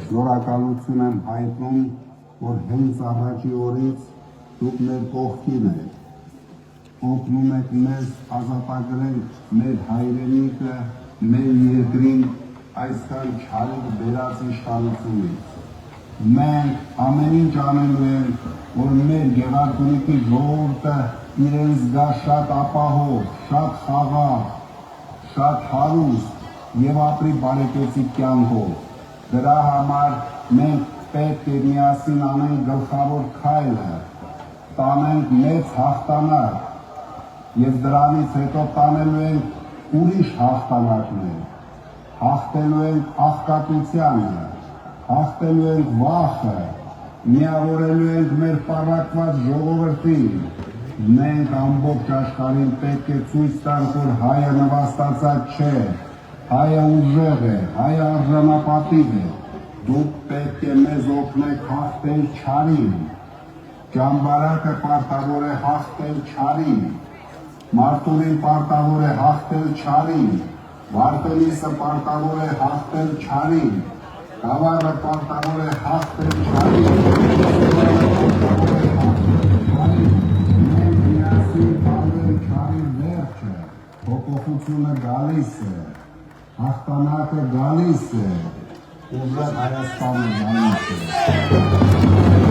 շնորհակալություն եմ հայտնում, որ հենց առաջի օրից դուք մեր կողքին եք, օգնում եք մեզ ազատագրել մեր հայրենիքը, մեր երկրին այսքան չարիք բերած իշխանությունից։ Մենք ամեն ինչ անելու ենք, որ մեր Գեղարքունիքի ժողովուրդը իրենց զգա շատ ապահով, շատ խաղաղ, շատ հարուստ եւ ապրի բարեկեցիկ կյանքով։ Դրա համար մենք պետք է միասին անենք գլխավոր քայլը, տանենք մեծ հաղթանակ եւ դրանից հետո տանելու ենք ուրիշ հաղթանակներ, հաղթելու ենք աղքատությանը, հաղթելու ենք վախը, միավորելու ենք մեր պառակված ժողովրդին։ Մենք ամբողջ աշխարհին պետք է ցույց տանք, որ հայը նվաստացած չէ, հայը ուժեղ է, հայը արժանապատիվ է։ Դուք պետք է մեզ օգնեք հաղթել չարին։ Ճամբարակը պարտավոր է հաղթել չարին, Մարտունին պարտավոր է հաղթել չարին, Վարդենիսը պարտավոր է հաղթել չարին, Գավառը պարտավոր է հաղթել չարին, մենք միասին տանենք չարի վերջը, փոփոխությունը գալիս է, հաղթանակը գալիս է, ուժեղ Հայաստանը գալիս է։